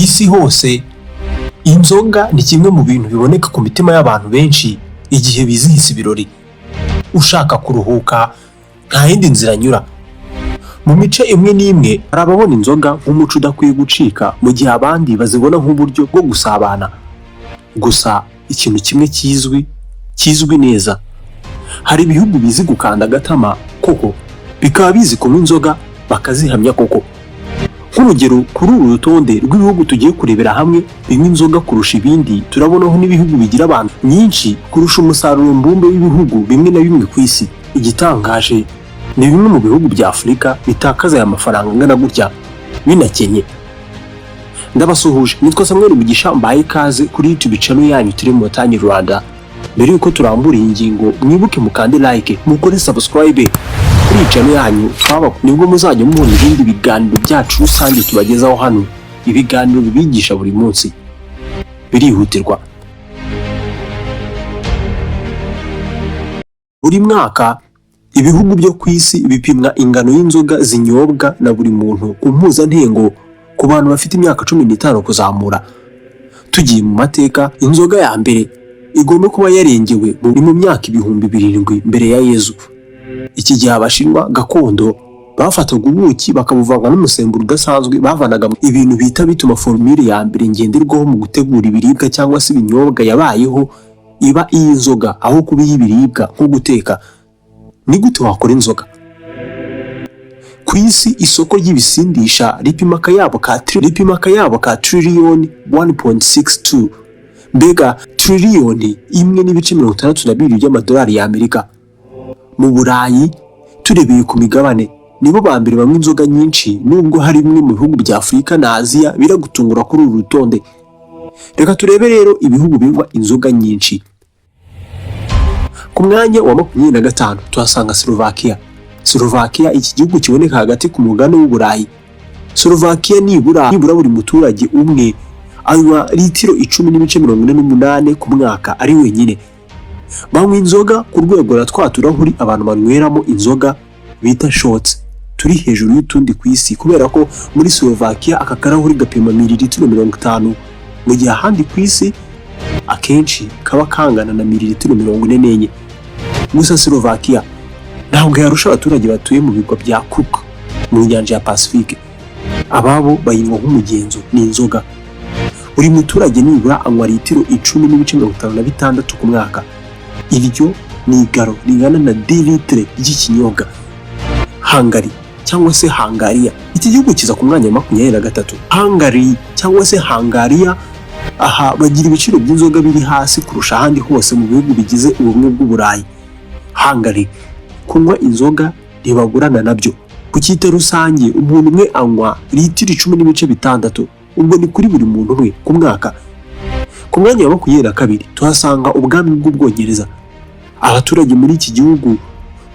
isi hose inzoga ni kimwe mu bintu biboneka ku mitima y'abantu benshi igihe bizihiza ibirori. Ushaka kuruhuka nta yindi nzira anyura. Mu mice imwe n'imwe hari ababona inzoga nk'umuco udakwiye gucika, mu gihe abandi bazibona nk'uburyo bwo gusabana. Gusa ikintu kimwe kizwi neza, hari ibihugu bizi gukanda agatama koko, bikaba bizi kunywa inzoga bakazihamya koko. Nk'urugero, kuri uru rutonde rw'ibihugu tugiye kurebera hamwe binywa inzoga kurusha ibindi, turabonaho n'ibihugu bigira abantu nyinshi kurusha umusaruro mbumbe w'ibihugu bimwe na bimwe ku isi. Igitangaje ni bimwe mu bihugu bya Afurika bitakaza aya mafaranga angana gutya binakenye. Ndabasuhuje, nitwa Samuel Mugisha, mbaye ikaze kuri YouTube channel yanyu Turimotanyi Rwanda. Mbere yuko turambura iyi ngingo, mwibuke mukande like, mukore subscribe kuri channel yanyu, nibwo muzajya mubona ibindi biganiro byacu rusange tubagezaho hano. Ibiganiro bibigisha buri munsi, birihutirwa. Buri mwaka ibihugu byo ku isi bipimwa ingano y'inzoga zinyobwa na buri muntu ku mpuzandengo ku bantu bafite imyaka 15 kuzamura. Tugiye mu mateka, inzoga ya mbere igomba kuba yarengewe mu myaka 2000 mbere ya Yezu. Iki gihe Abashinwa gakondo bafataga ubuki bakabuvanga n'umusemburo udasanzwe bavanaga ibintu bita bituma formule ya mbere ngenderwaho mu gutegura ibiribwa cyangwa se ibinyobwa yabayeho iba iy'inzoga aho kuba y'ibiribwa nko guteka. Ni gute wakora inzoga? Ku isi isoko ry'ibisindisha ripima akayabo ka trillion 1.62, mbega trillion imwe n'ibice 62 by'amadolari y'Amerika. Mu Burayi turebeye ku migabane nibo ba mbere banywa inzoga nyinshi, nubwo hari bimwe mu bihugu bya Afurika na Aziya biragutungura kuri uru rutonde. Reka turebe rero ibihugu binywa inzoga nyinshi. Ku mwanya wa 25 tuhasanga Slovakia. Iki gihugu kiboneka hagati ku mugabane w'Uburayi. Slovakia nibura buri muturage umwe anywa litiro 10.48 ku mwaka ari wenyine. Banywa inzoga ku rwego rwa twaturahuri abantu banyweramo inzoga bita shots, turi hejuru y'utundi ku isi, kubera ko muri Slovakia aka karahuri gapima mililitiro 50, mu gihe ahandi ku isi akenshi kaba kangana na mililitiro 44. Gusa Slovakia ntabwo yarusha abaturage batuye mu bigwa bya Cook mu nyanja ya Pacifique. Ababo bayinywa nk'umugenzo ni inzoga. Buri muturage nibura anywa litiro 10.56 ku mwaka. Iryo ni igaro ringana na 10 litre ry'ikinyobwa. Hungary cyangwa se Hungaria, iki gihugu kiza ku mwanya wa 23. Hungary cyangwa se Hungaria, aha bagira ibiciro by'inzoga biri hasi kurusha ahandi hose mu bihugu bigize ubumwe bw'Uburayi. Hungary kunywa inzoga ntibagurana nabyo. Ku cyita rusange umuntu umwe anywa litiro 10.6, ubwo ni kuri buri muntu umwe ku mwaka. Ku mwanya wa 22 tuhasanga ubwami bw'Ubwongereza. Abaturage muri iki gihugu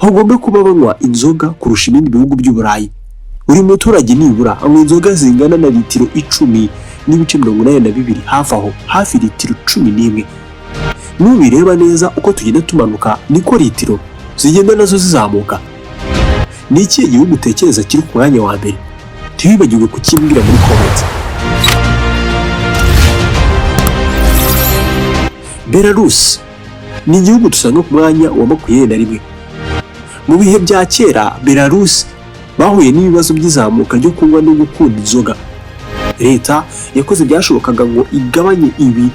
bagomba kuba banywa inzoga kurusha ibindi bihugu by'Uburayi. Buri muturage nibura anywa inzoga zingana na litiro 10.82, hafi litiro 11. Nubireba neza uko tugenda tumanuka niko litiro zigenda nazo zizamuka. Ni iki igihugu utekereza kiri ku mwanya wa mbere? Ntibibagirwe kukimbwira muri comments. Belarus ni igihugu dusanga ku mwanya wa 21. Mu bihe bya kera Belarus bahuye n'ibibazo by'izamuka ryo kunywa no gukunda inzoga. Leta yakoze byashobokaga ngo igabanye ibi,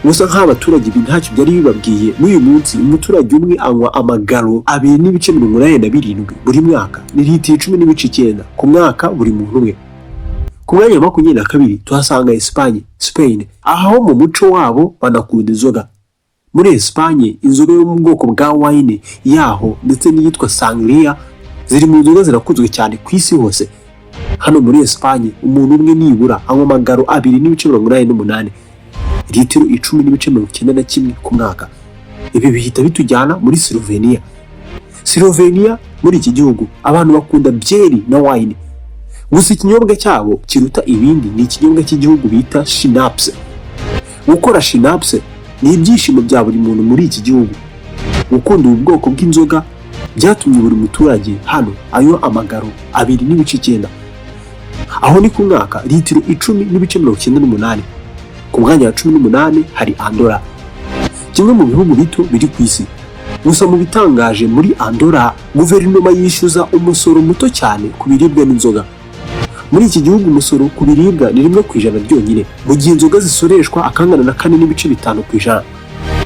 gusa nk'abaturage ntacyo byari bibabwiye. N'uyu munsi umuturage umwe anywa amagaro 2.87 buri mwaka, ni litiro 10.9 ku mwaka buri muntu umwe. Ku mwanya wa 22 tuhasanga Spain, aho mu muco wabo banakunda inzoga. Muri Espagne inzoga yo mu bwoko bwa wine yaho ndetse n'iyitwa sangria ziri mu nzoga zirakunzwe cyane ku isi hose. Hano muri Espagne umuntu umwe nibura anywa amagaro 2.88, litiro 10.91 ku mwaka. Ibi bihita bitujyana muri Slovenia. Muri iki gihugu abantu bakunda byeri na wine, gusa ikinyobwa cyabo kiruta ibindi ni ikinyobwa cy'igihugu bita schnapps. Gukora schnapps ni ibyishimo bya buri muntu muri iki gihugu. Gukunda ubu bwoko bw'inzoga byatumye buri muturage hano anywa amagaro 2.9. aho ni ku mwaka litiro 10.98. Ku mwanya wa 18 hari Andorra, kimwe mu bihugu bito biri ku isi. Gusa mu bitangaje, muri Andorra guverinoma yishyuza umusoro muto cyane ku biribwa n'inzoga. Muri iki gihugu umusoro ku biribwa ni 1% byonyine, mu gihe inzoga zisoreshwa akangana na 4.5%.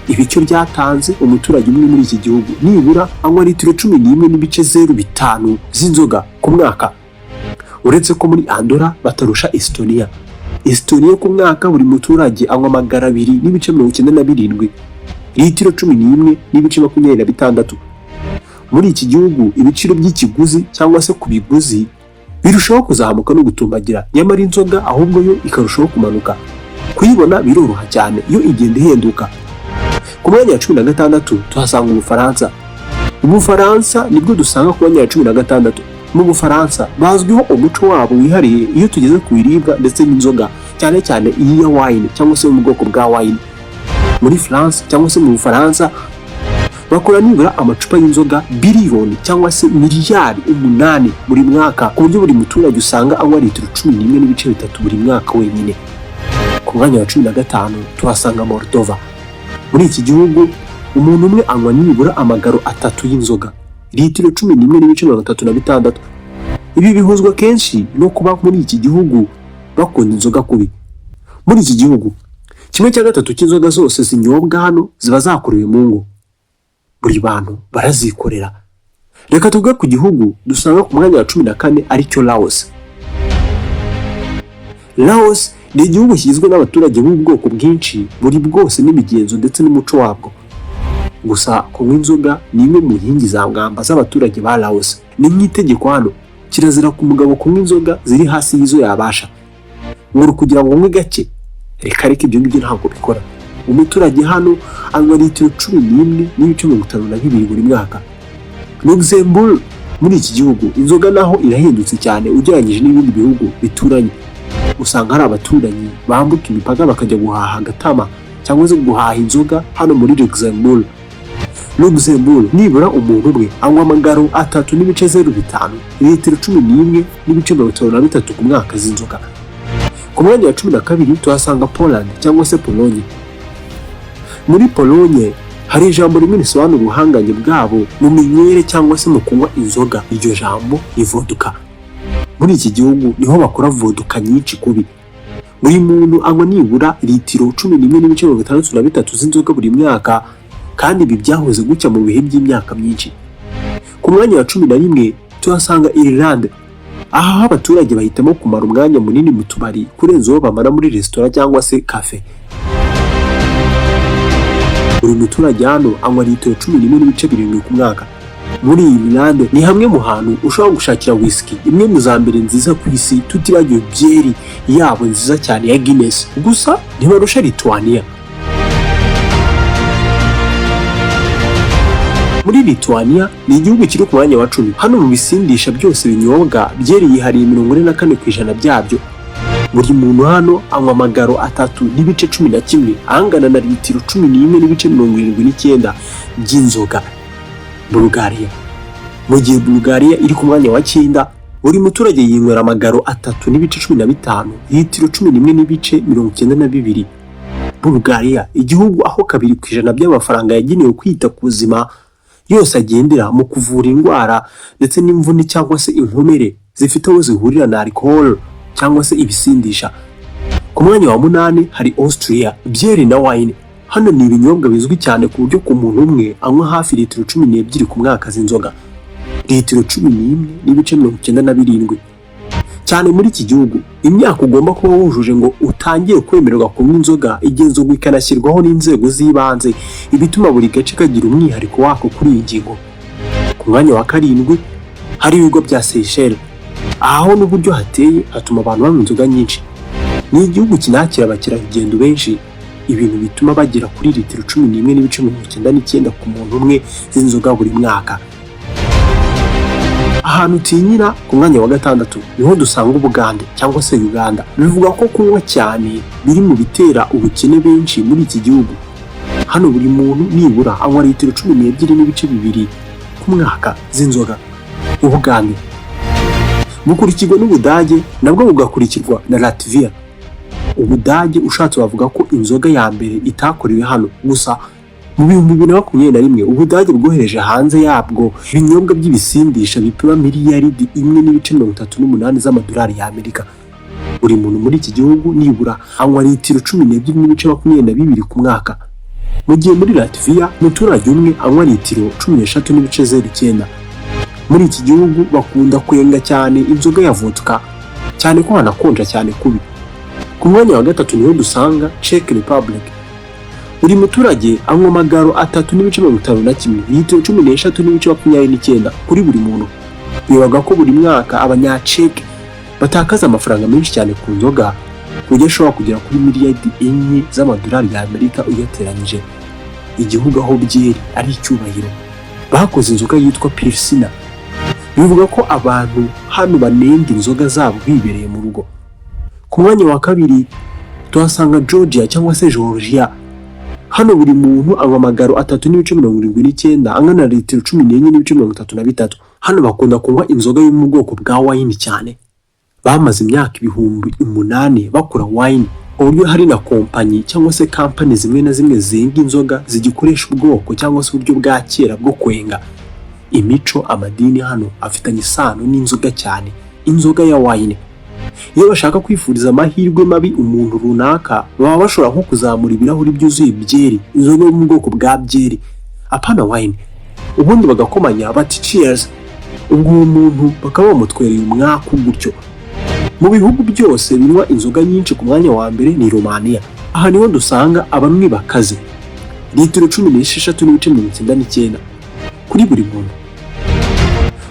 Ibicyo byatanze umuturage umwe muri iki gihugu nibura anywa litiro 11.05 z'inzoga ku mwaka. Uretse ko muri Andorra batarusha Estonia. Estonia ku mwaka buri muturage anywa amagara 2.97 litiro 11.26. Muri iki gihugu ibiciro by'ikiguzi cyangwa se ku biguzi birushaho kuzamuka no gutumbagira, nyamara inzoga ahubwo yo ikarushaho kumanuka. Kuyibona biroroha cyane iyo igenda ihenduka. Ku mwanya wa 16 tuhasanga Ubufaransa. Ubufaransa nibwo dusanga ku mwanya wa 16. Mu Bufaransa bazwiho umuco wabo wihariye iyo tugeze ku biribwa ndetse n'inzoga, cyane cyane iya wine cyangwa se mu bwoko bwa wine. Muri France cyangwa se mu Bufaransa bakora nibura amacupa y'inzoga biliyoni cyangwa se miliyari 8 buri mwaka, ku buryo buri muturage usanga anywa litiro 11.3 buri mwaka wenyine. Ku mwanya wa 15 tuhasanga Moldova. Muri iki gihugu umuntu umwe anywa nibura amagaro 3 y'inzoga, litiro 11.36. Ibi bihuzwa kenshi no kuba muri iki gihugu bakunda inzoga kubi. Muri iki gihugu 1/3 cy'inzoga zose zinyobwa hano ziba zakorewe mu ngo. Buri bantu barazikorera. Reka tuvuge ku gihugu dusanga ku mwanya wa 14 aricyo Laos. Laos ni igihugu kigizwe n'abaturage b'ubwoko bwinshi buri bwose n'imigenzo ndetse n'umuco wabwo. Gusa kunywa inzoga ni imwe mu nkingi za ngamba z'abaturage ba Laos. Ni nk'itegeko hano, kirazira ku mugabo kunywa inzoga ziri hasi y'izo yabasha. Ngo kugira ngo unywe gake, reka ibyo ngibyo ntabwo bikora. Umuturage hano anywa litiro 11.52 buri mwaka. Luxembourg, muri iki gihugu inzoga naho irahindutse cyane ugereranyije n'ibindi bihugu bituranye. Usanga hari abaturanyi bambuka imipaka bakajya guhaha agatama cyangwa se guhaha inzoga hano muri Luxembourg. Luxembourg nibura umuntu umwe anywa amagaro 3.05 litiro 11.53 ku mwaka z'inzoga. Ku mwanya wa 12 tuhasanga Poland cyangwa se Pologne. Muri Pologne hari ijambo rimwe risobanura ubuhanganye bwabo mu minywere cyangwa se mu kunywa inzoga. Iryo jambo ni vodka. Muri iki gihugu niho bakora vodka nyinshi kubi. Buri muntu anywa nibura litiro 11.63 z'inzoga buri mwaka, kandi ibi byahoze gucya mu bihe by'imyaka myinshi. Ku mwanya wa 11 tuhasanga Ireland. Aha abaturage bahitamo kumara umwanya munini mu tubari kurenza uwo bamara muri restaurant cyangwa se cafe. Buri muturage hano anywa litiro 11.7 ku mwaka. Muri Ireland ni hamwe mu hantu ushobora gushakira whisky imwe mu za mbere nziza ku isi, tutibagiwe byeri yabo nziza cyane ya Guinness. Gusa ntibarusha Lithuania. Muri Lithuania ni igihugu kiri ku mwanya wa 10. Hano mu bisindisha byose binyobwa byeri yihariye 44% byabyo. Buri muntu hano anywa amagaro 3.11 angana na litiro 11.79 by'inzoga. Bulgaria. Mu gihe Bulgaria iri ku mwanya wa 9, buri muturage yinywera amagaro 3.15 litiro 11.92. Bulgaria igihugu aho 2% by'amafaranga yagenewe kwita ku buzima yose agendera mu kuvura indwara ndetse n'imvune cyangwa se inkomere zifite aho zihurira na alcohol cyangwa se ibisindisha. Ku mwanya wa 8 hari Austria. Byeri na wine hano ni ibinyobwa bizwi cyane ku buryo ku muntu umwe anywa hafi litiro 12 ku mwaka z'inzoga, litiro 11.97. Cyane muri iki gihugu imyaka ugomba kuba wujuje ngo utangiye kwemererwa kunywa inzoga igenzurwa ikanashyirwaho n'inzego z'ibanze, ibituma buri gace kagira umwihariko wako kuri iyi ngingo. Ku mwanya wa 7 hari ibigo bya Seychelles. Aho n'uburyo hateye hatuma abantu banywa inzoga nyinshi. Ni igihugu kinakira abakerarugendo benshi, ibintu bituma bagera kuri litiro 11.99 ku muntu umwe z'inzoga buri mwaka. Ahantu tinyira ku mwanya wa 6 niho dusanga Ubugande cyangwa se Uganda. Bivuga ko kunywa cyane biri mu bitera ubukene benshi muri iki gihugu. Hano buri muntu nibura anywa litiro 12.2 ku mwaka z'inzoga. Ubugande bukurikirwa n'Ubudage nabwo bugakurikirwa na Latvia. Ubudage ushatse bavuga ko inzoga ya mbere itakorewe hano, gusa mu 2021 Ubudage bwohereje hanze yabwo ibinyobwa by'ibisindisha bipima miliyaridi 1.38 z'amadolari y'Amerika. Buri muntu muri iki gihugu nibura anywa litiro 12.22 ku mwaka, mu gihe muri Latvia umuturage umwe anywa litiro 13.09. Muri iki gihugu bakunda kwenga cyane inzoga ya vodka, cyane ko hanakonja cyane kubi. Ku mwanya wa gatatu niho dusanga Czech Republic. Buri muturage anywa amagaro 3.51, litiro 16.29 kuri buri muntu. Bibaga ko buri mwaka abanya-Czech batakaza amafaranga menshi cyane ku nzoga, kujya ashobora kugera kuri miliyaridi 4 z'amadolari y'Amerika uyateranyije. Igihugu aho byeri ari icyubahiro, bakoze inzoga yitwa Pilsner. Bivuga ko abantu hano banenga inzoga zabo bibereye mu rugo. Ku mwanya wa kabiri tuhasanga Georgia cyangwa se Georgia. Hano buri muntu anywa amagaro 3.79 angana na litiro 14.33. Hano bakunda kunywa inzoga yo mu bwoko bwa wine cyane. Bamaze imyaka 8,000 bakora wine, uburyo hari na kompanyi cyangwa se company zimwe na zimwe zenga inzoga zigikoresha ubwoko cyangwa se uburyo bwa kera bwo kwenga. Imico, amadini hano afitanye isano n'inzoga cyane. Inzoga ya wine, iyo bashaka kwifuriza amahirwe mabi umuntu runaka, baba bashobora nko kuzamura ibirahuri byuzuye byeri, inzoga yo mu bwoko bwa byeri, apana wine, ubundi bagakomanya bati cheers, ubwo umuntu bakaba bamutwereye umwaku gutyo. Mu bihugu byose binywa inzoga nyinshi ku mwanya wa mbere ni Romania. Aha niho dusanga abamwe bakaze, litiro 16.99 kuri buri muntu.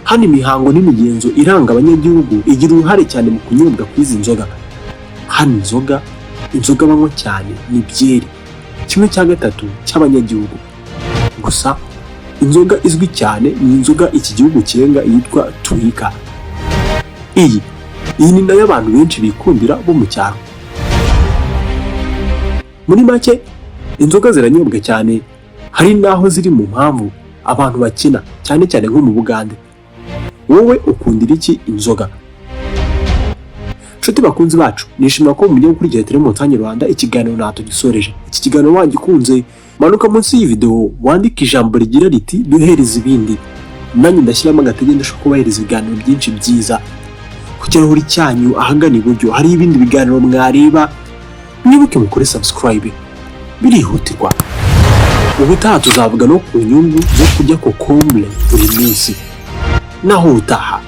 Hano imihango n'imigenzo iranga abanyagihugu igira uruhare cyane mu kunyobwa kw'izi nzoga. Hano inzoga banywa cyane ni byeri, 1/3 cy'abanyagihugu. Gusa inzoga izwi cyane ni inzoga iki gihugu kirenga yitwa Tuika. Iyi ni nayo abantu benshi bikundira bo mu cyaro. Muri make inzoga ziranyobwa cyane, hari naho ziri mu mpamvu abantu bakina cyane cyane nko mu Bugande. Wowe ukundira iki inzoga? Nshuti bakunzi bacu, nishimira ko mujye gukurikira Telemontagne Rwanda. Ikiganiro nato gisoreje. Iki kiganiro wangikunze, manuka munsi y'iyi video wandike ijambo rigira riti duhereze ibindi. Nanjye ndashyiramo agatege kubahereza ibiganiro byinshi byiza. Ku kirahuri cyanyu ahangana iburyo hari ibindi biganiro mwareba, mwibuke mukore subscribe, birihutirwa. Ubutaha tuzavuga no ku nyungu zo kujya kokomble buri munsi. Naho utaha.